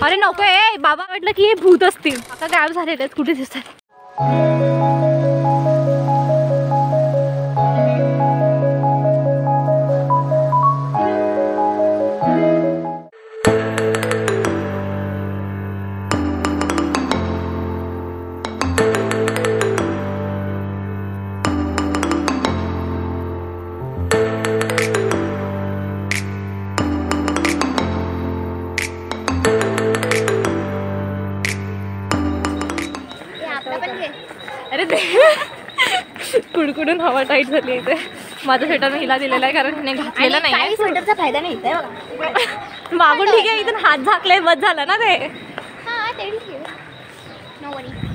अरे नको आहे बाबा, म्हटलं की हे भूत असतील. आता गायब झालेले आहेत, कुठे दिसतात. अरे कुडकुडून हवा टाईट झाली इथे. माझा स्वेटर मी हिला दिलेला आहे कारण हिने घातलेला नाही. स्वेटरचा फायदा नाही मागून ठीक आहे, इथून हात झाकले बस झालं ना ते.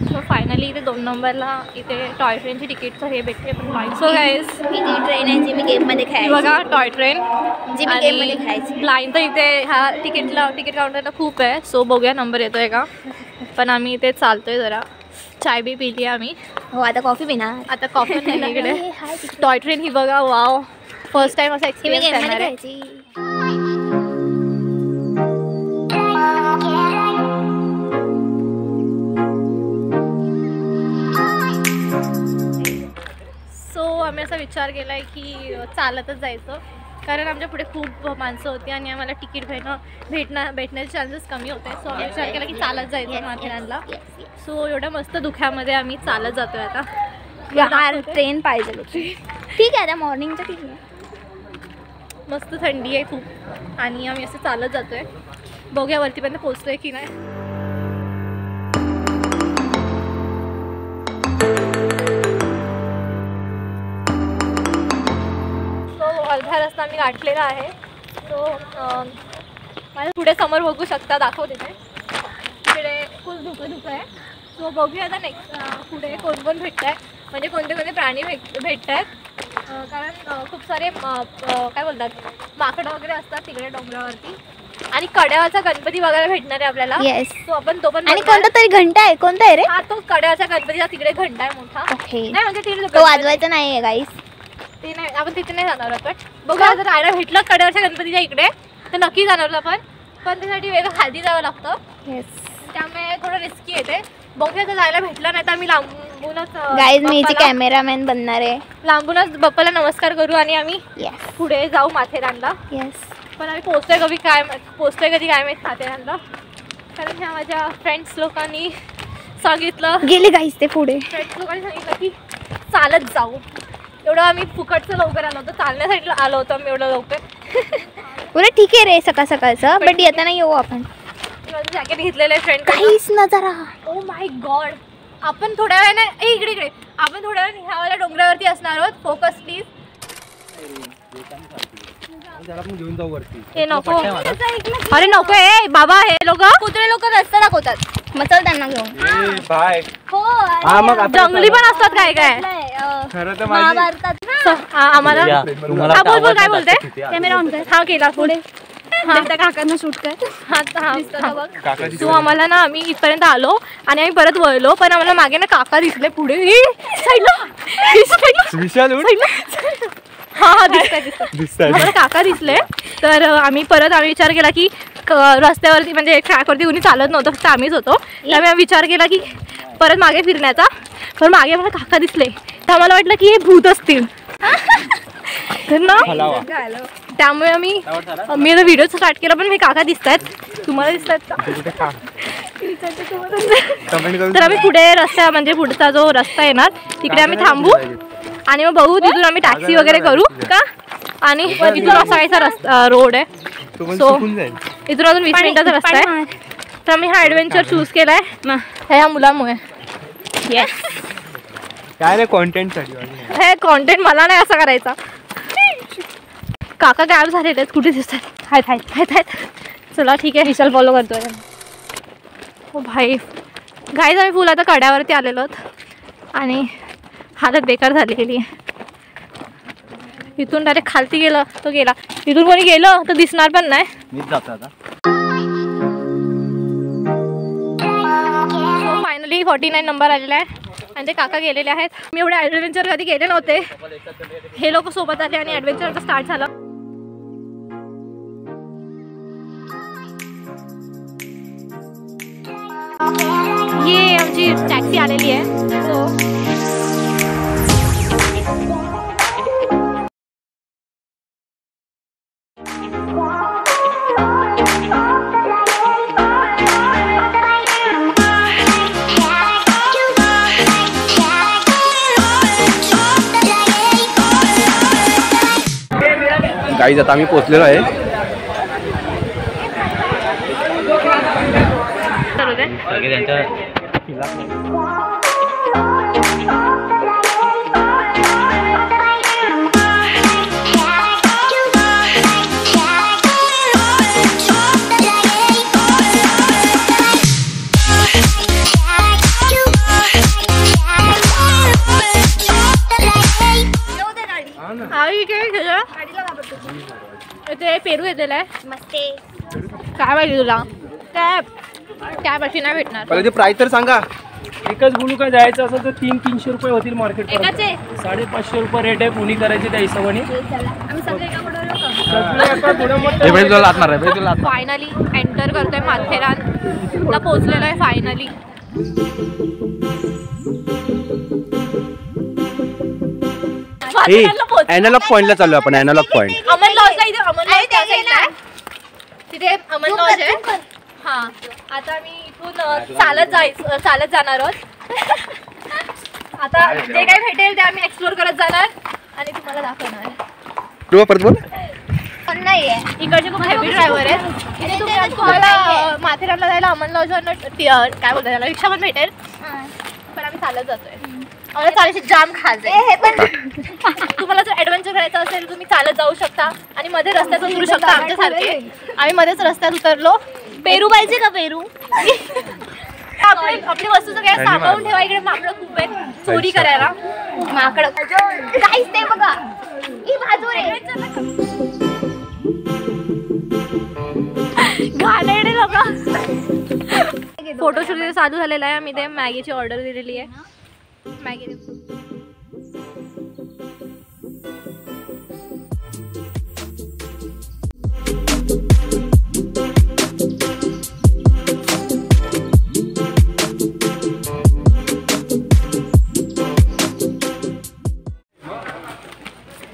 सो फायनली इथे 2 नंबरला इथे टॉय ट्रेनची तिकीटचं हे भेटते. सो गाईज ही ती ट्रेन आहे जी मी गेममध्ये खेळायची. बघा टॉय ट्रेन जी मी गेममध्ये खेळायची. लाईन तर इथे ह्या तिकीट काउंटरला खूप आहे. सो बघूया नंबर येतोय का. पण आम्ही इथे चालतोय जरा. चाय बी पिली आम्ही. हो आता कॉफी पिणार. आता कॉफी नाही इकडे. टॉय ट्रेन ही बघा, वाव फर्स्ट टाइम असा एक्सपिरियन्स करणार आहे. सो आम्ही असा विचार केला आहे की चालतच जायचं, कारण आमच्या पुढे खूप माणसं होती आणि आम्हाला तिकीट भेटण्याचे चान्सेस कमी होते. सो आम्ही विचार केला की चालत जायचं माथेरानला. सो एवढ्या मस्त दुख्यामध्ये आम्ही चालत जातोय आता. यार ट्रेन पाहिजे होती. ठीक आहे आता मॉर्निंगचं ठीक आहे. मस्त थंडी आहे खूप आणि आम्ही असं चालत जातोय. बघूया वरतीपर्यंत पोहोचतोय की नाही. अर्धा रस्ता आम्ही गाठलेला आहे. सो माझ्या पुढे समोर बघू शकता, दाखवते ते तिकडे खूप धुकं आहे. सो बघूया आता नेक्स्ट पुढे कोण भेटत आहे, म्हणजे कोणते प्राणी भेटत आहेत. कारण खूप सारे काय बोलतात माकडं वगैरे असतात तिकडे डोंगरावरती. आणि कड्याचा गणपती बघायला भेटणार आहे आपल्याला. येस. सो आपण तो पण. आणि कोणता तरी घंटा आहे. कोणता आहे रे? हा तो कड्याचा गणपतीचा तिकडे घंटा आहे मोठा. ओके. नाही म्हणजे तो वाजवायचा नाही आहे गाईस. ते नाही, आपण तिथे नाही जाणार आहोत. पण बघा जर राहायला भेटलं कड्यावरच्या गणपतीच्या इकडे तर नक्की जाणार आपण. पण त्यासाठी वेगळं खाली जावं लागतं. येस. त्यामुळे थोडं रिस्की येते. बघूया जर जायला भेटलं नाही तर आम्ही लांबूनच गाईज मी इथे कॅमेरामॅन बनणार आहे. लांबूनच बाप्पाला नमस्कार करू आणि आम्ही पुढे जाऊ माथेरानला. येस. पण आम्ही पोचतोय कधी काय माहीत माथेरानला. कारण ह्या माझ्या फ्रेंड्स लोकांनी सांगितलं, गेले गाईज ते पुढे. फ्रेंड्स लोकांनी सांगितलं की चालत जाऊ. एवढं आम्ही फुकटचं लवकर आलो होतो, चालण्यासाठी आलो होतो आम्ही एवढं लवकर. बरं ठीक आहे रे सकाळचं, बट येताना येऊ आपण. जॅकेट घेतलेले फ्रेंड काहीच ना जरा. Oh my God. आपण थोड्या वेळाने इकडे आपण थोड्या वेळाने ह्या वाल्या डोंगरावरती असणार आहोत. Focus please. हे नको. अरे नको आहे बाबा, हे लोक कुत्रे लोक रस्ता दाखवतात. मग चल त्यांना घेऊन. हो जंगली पण असतात काय काय. आम्हाला बोल काय बोलते. कॅमेरा ऑन कर. हा केला पुढे. काकांना शूट कर. तू आम्हाला ना आम्ही इथपर्यंत आलो आणि आम्ही परत वळलो, पण आम्हाला मागे ना काका दिसले पुढे. हा दिसतंय. आम्हाला काका दिसले. तर आम्ही विचार केला की रस्त्यावरती म्हणजे ट्रॅकवरती कोणी चालत नव्हतं, फक्त आम्हीच होतो. त्यामुळे आम्ही विचार केला की परत मागे फिरण्याचा. पण मागे आम्हाला काका दिसले तर आम्हाला वाटलं की हे भूत असतील ना. त्यामुळे मी आता व्हिडिओ स्टार्ट केला. पण मी काका दिसत आहेत, तुम्हाला दिसत आहेत का? तर आम्ही पुढे रस्ता म्हणजे पुढचा जो रस्ता येणार तिकडे आम्ही थांबू आणि मग बघू तिथून आम्ही टॅक्सी वगैरे करू का. आणि इथून असा काहीचा रस्ता रोड आहे. सो इथून अजून 20 मिनिटाचा रस्ता आहे. तर आम्ही हा ॲडव्हेंचर चूज केलाय ह्या मुलामुळे. येस. काय रे कॉन्टेंट साठी. हे कॉन्टेंट मला नाही असा करायचा. काका गायब झालेले आहेत, कुठे दिसतात. आहेत. चला ठीक आहे, विशाल फॉलो करतोय. हो भाई गाईज आम्ही फुल आता कड्यावरती आलेलो आहोत आणि हालत बेकार झालेली आहे. इथून डायरेक्ट खालती गेलं तो गेला. इथून कोणी गेलं तर दिसणार पण नाही. मीच जातो आता. फायनली 49 नंबर आलेला आहे आणि ते काका गेलेले आहेत. मी एवढे ॲडव्हेंचर कधी गेले नव्हते. हे लोक सोबत आले आणि ॲडव्हेंचर स्टार्ट झालं. ये आमची टॅक्सी आलेली आहे. सो गाईज आता आम्ही पोहोचलेलो आहे. इथे पेरू येतेला आहे. मस्ते. काय पाहिजे तुला? त्यापाशी नाही भेटणार. पहिले ते प्राईस तर सांगा. एकच गुलू का जायचं असेल तर 300-300 रुपये होतील मार्केट. एकाचे 550 रुपये रेट आहे. पुणी करायची त्या हिशोबाने. आम्ही सगळे एका फायनली एंटर करतोय माथेरानला पोहोचलेलो आहे. फायनली ॲनालॉग पॉइंटला चाललो आपण. ॲनालॉग पॉइंट अमन लॉजला. इथे अमन लॉज त्या साईडला आहे. तिथे अमन लॉज आहे. हा आता मी इथून चालत जाणार आहोत. आता जे काही भेटेल ते आम्ही एक्सप्लोर करत जाणार आणि तुम्हाला दाखवणार. परत बोल. पण नाही आहे. इकडचे खूप हेवी ड्रायव्हर आहेत. इथे तुम्हाला माथेरानला जायला अमन लॉजवरनं काय बोलतात त्याला रिक्षा पण भेटेल. पण आम्ही चालत जातोय. आम्हाला चालायची जाम खाज आहे. तुम्हाला जर ॲडव्हेंचर करायचं असेल तुम्ही चालत जाऊ शकता आणि मध्ये रस्त्यात उतरू शकता आमच्यासारखे. आम्ही मध्येच रस्त्यात उतरलो. पेरू पाहिजे का पेरू? आपली वस्तू सगळ्या सांभाळून ठेवा. इकडे माकडं खूप आहेत चोरी करायला. माकडं काहीच ते बघा. ही बाजू रे. घाणेरडे लोक. फोटोशूट चालू झालेला आहे. आम्ही ते मॅगीची ऑर्डर दिलेली आहे. मॅगी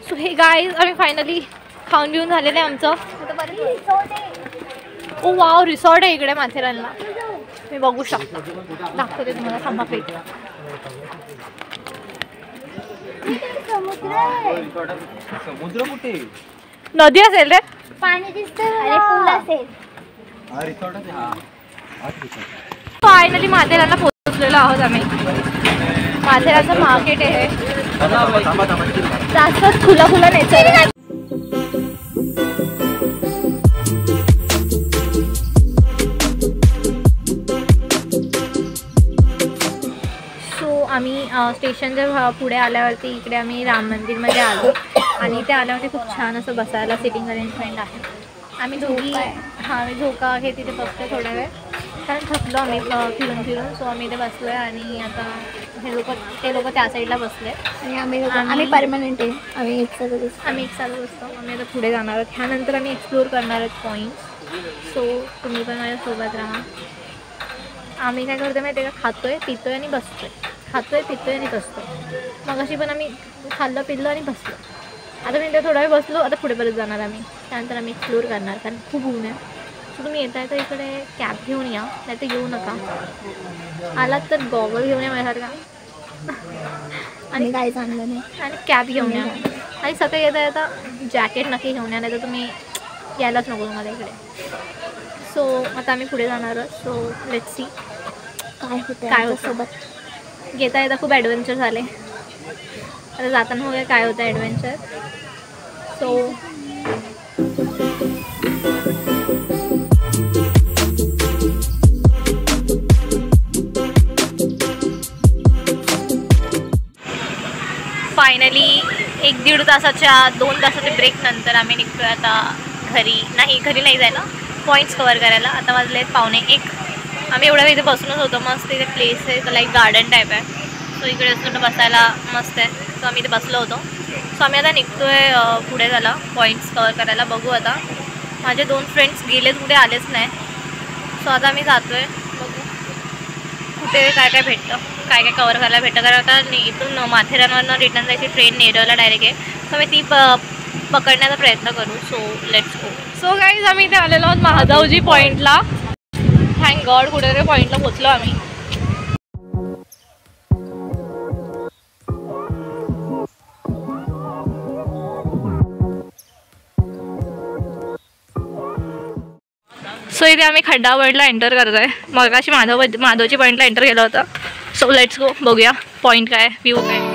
सो हे गाईज आम्ही फायनली खाऊन घेऊन झालेलं आहे आमचं. ओ वाव रिसॉर्ट आहे इकडे माथेरानला. मी बघू शकतो. दाखवते तुम्हाला. थांबा प्लेट. समुद्र कुठे? नदी असेल रे. पाणी दिसतं. अरे पूल असेल. फायनली माथेरानला पोहोचलेलो आहोत आम्ही. माथेरानचं मार्केट आहे. जास्त खुला नेचर आहे. आम्ही स्टेशनच्या पुढे आल्यावरती इकडे आम्ही राम मंदिरमध्ये आलो आणि इथे आल्यावरती खूप छान असं बसायला सिटिंग अरेंजमेंट आहे. आम्ही दोघी आम्ही झोका आहे तिथे बसतो थोडा वेळ कारण थकलो आम्ही फिरून. सो आम्ही इथे बसलो आहे आणि आता ते लोक त्या साईडला बसले आणि आम्ही परमनंट आहे. आम्ही एक साथ बसतो. आम्ही आता पुढे जाणार आहोत. ह्यानंतर आम्ही एक्सप्लोर करणार आहोत पॉईंट्स. सो तुम्ही पण माझ्यासोबत राहा. आम्ही काय करतो माहिती आहे का? खातोय पितोय आणि बसतोय. मग अशी पण आम्ही खाल्लं पिल्लं आणि बसलो. आता मी थोडा वेळ बसलो. आता पुढे परत जाणार आम्ही. त्यानंतर आम्ही एक्सप्लोर करणार कारण खूप ऊन आहे. सो तुम्ही येताय तर इकडे कॅब घेऊन या. नाही तर येऊ नका. आलात तर गॉगल घेऊन या माझ्यासारखा आणि काय चांगलं नाही. आणि कॅब घेऊन या. आणि सकाळी येता जॅकेट नक्की घेऊन या. नाही तर तुम्ही यायलाच नको तुम्हाला इकडे. सो आता आम्ही पुढे जाणार आहोत. सो लेट्स सी काय होतं सोबत. येता खूप ॲडव्हेंचर झाले. आता जाताना वगैरे काय होतं ॲडव्हेंचर. सो फायनली 1-1.5 तासाच्या 2 तासाच्या ब्रेक नंतर आम्ही निघतोय आता घरी नाही जायला पॉईंट्स कवर करायला. आता वाजले आहेत 1:45. आम्ही एवढ्या वेळ इथे बसूनच होतो. मस्त इथे प्लेस आहे. तर लाईक गार्डन टाईप आहे. सो इकडे असं बसायला मस्त आहे. सो आम्ही इथे बसलो होतो. सो आम्ही आता निघतोय पुढे झाला पॉईंट्स कवर करायला. बघू आता. माझे 2 फ्रेंड्स गेलेत कुठे आलेच नाही. सो आता आम्ही जातोय. बघू कुठे काय काय भेटतं, काय काय कवर करायला भेटतं. कारण आता इथून माथेरानवरनं रिटर्न जायची ट्रेन नेरळला डायरेक्ट आहे. सो मी ती पकडण्याचा प्रयत्न करू. So let's go. So guys आम्ही इथे आलेलो आहोत महादावजी पॉईंटला. थँक गॉड कुठेतरी पॉईंटला पोचलो आम्ही. सो इथे आम्ही खड्डा पॉईंटला एंटर करतो आहे. मगाशी माधवजी पॉईंटला एंटर केलं होतं. सो लेट्स गो, बघूया पॉईंट काय, व्ह्यू काय.